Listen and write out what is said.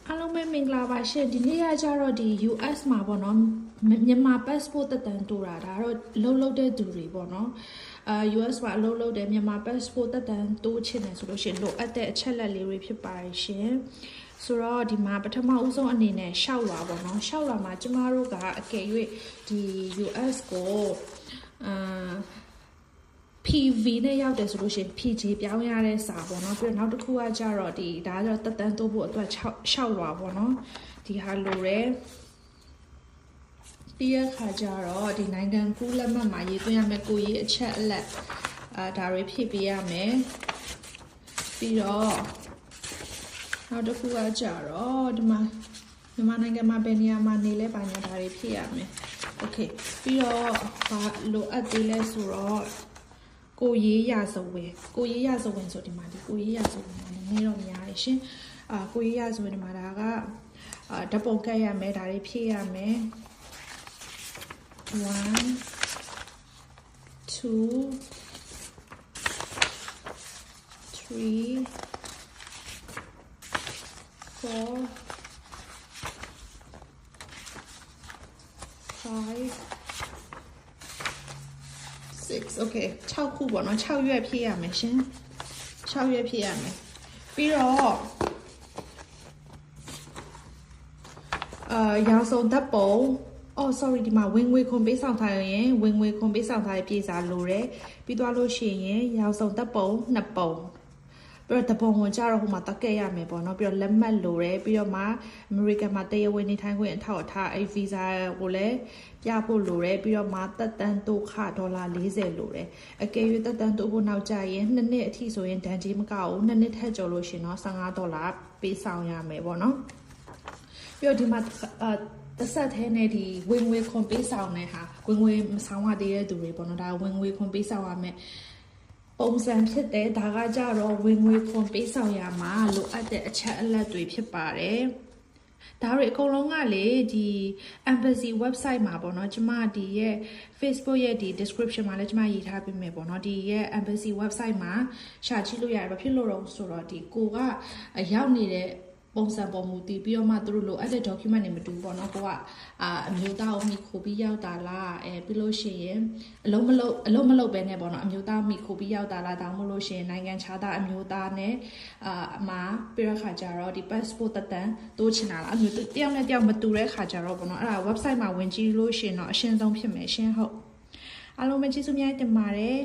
အားလုံးပဲမင်္ဂလာပါရှင်ဒီနေ့ကကြတော့ဒီ US မှာပေါ့နော်မြန်မာ passport တက်တန်းတိုးတာဒါတော့လုံးတဲ့သူတွေပေါ့နော်US မှာအလုပ်တယ်မြန်မာ passport တက်တန်းတိုးချင်တယ်ဆိုလို့ရှိရင်လိုအပ်တဲ့အချက်လက်လေးတွေဖြစ်ပါတယ်ရှင်ဆိုတော့ဒီမှာပထမဦးဆုံးအနေနဲ့ရှောက်လာပေါ့နော်ရှောက်လာမှာကျမတို့ကအကယ်၍ဒီ US ကိုPV နဲ့ရောက်တယ်ဆိုလို့ရှိရင် PG ပြောင်းရတဲ့စာပေါ့နော်ပြီးတော့နောက်တစ်ခုကကြတော့ဒီဒါကြတော့တက်တန်းတိုးဖို့အတွက်6လွာပေါ့နော်ဒီဟာလိုရဲပြီးရခါကြတော့ဒီနိုင်ငံကူးလက်မှတ်မှာရေးသွင်းရမယ်ကိုရေးအချက်အလက်ဒါတွေဖြည့်ပေးရမယ်ပြီးတော့နောက်တစ်ခုကကြတော့ဒီမှာမြန်မာနိုင်ငံမှာဘယ်နေရာမှာနေလဲပါညာဒါတွေဖြည့်ရမယ်โอเคပြီးတော့ဘာလိုအပ်သေးလဲဆိုတော့ကိုရေးရစဝင်ဆိုဒီမှာဒီကိုရေးရစဝင်မှာနည်းနည်းတော့များတယ်ရှင်ကိုရေးရစဝင်ဒီမှာဒါကဓပုံကတ်ရမယ်ဒါတွေဖြည့်ရမယ်1 2 3 4 5 6 okay 6ခုပေါ့နော်6ရွက်ဖြည့်ရမယ်ရှင်6ရွက်ဖြည့်ရမယ်ပြီးတော့ရောင်စုံဓာတ်ပုံsorry ဒီမှာဝင်ငွေခွန်ပေးဆောင်ထားရင်ဝင်ငွေခွန်ပေးဆောင်ထားတဲ့ပြည်စာလိုတယ်ပြီးသွားလို့ရှိရင်ရောင်စုံဓာတ်ပုံ2ပုံပြီးတော့တပုံကိုကြတော့ဟိုမှာတက်ခဲ့ရမယ်ပေါ့နော်ပြီးတော့လက်မှတ်လိုတယ်ပြီးတော့မှ American မှာတရားဝင်နေထိုင်ခွင့်အထောက်အထားအဲ့ visa ကိုလည်းပြဖို့လိုတယ်ပြီးတော့မှတက်တန်းတိုးခ$40လိုတယ်အကယ်၍တက်တန်းတိုးဖို့နောက်ကျရင်2နှစ်အထိဆိုရင်ဒဏ်ကြေးမကောက်ဘူး2နှစ်ထက်ကျော်လို့ရှင်တော့$15ပေးဆောင်ရမယ်ပေါ့နော်ပြီးတော့ဒီမှာတဆက်သေးနဲ့ဒီဝင်ငွေခွန်ပေးဆောင်တဲ့ဟာဝင်ငွေမဆောင်ရသေးတဲ့သူတွေပေါ့နော်ဒါဝင်ငွေခွန်ပေးဆောင်ရမယ်ပုံစံဖြစ်တဲ့ဒါကကြတော့ဝင်ငွေခွန်ပေးဆောင်ရမှာလိုအပ်တဲ့အချက်အလက်တွေဖြစ်ပါတယ်ဒါတွေအကုန်လုံးကလေဒီ embassy website မှာပေါ့နော်ကျမဒီရဲ့ Facebook ရဲ့ဒီ description မှာလည်းကျမရေးထားပေးမယ်ပေါ့နော်ဒီရဲ့ embassy website မှာရှာကြည့်လို့ရတယ်ဘာဖြစ်လို့တော့ဆိုတော့ဒီကိုကရောက်နေတဲ့ပုံစံပေါ်မူတည်ပြီးတော့မှသူတို့လိုအပ်တဲ့ document တွေမတူပေါ့နော်ကိုကအမျိုးသားကိုမိခိုပြီးရောက်တာလားပြီးလို့ရှိရင်အလုံးမလုပ်ပဲနဲ့ပေါ့နော်အမျိုးသားမိခိုပြီးရောက်တာလားတောင်းမလို့ရှိရင်နိုင်ငံခြားသားအမျိုးသားနဲ့အမှားပြီးတော့ခါကြတော့ဒီ passport တက်တန်းတိုးချင်တာလားအမျိုးတယောက်နဲ့တယောက်မတူတဲ့ခါကြတော့ပေါ့နော်အဲ့ဒါ website မှာဝင်ကြည့်လို့ရှိရင်တော့အရှင်းဆုံးဖြစ်မယ်ရှင်းဟုတ်အားလုံးပဲကျေးဇူးများတင်ပါတယ်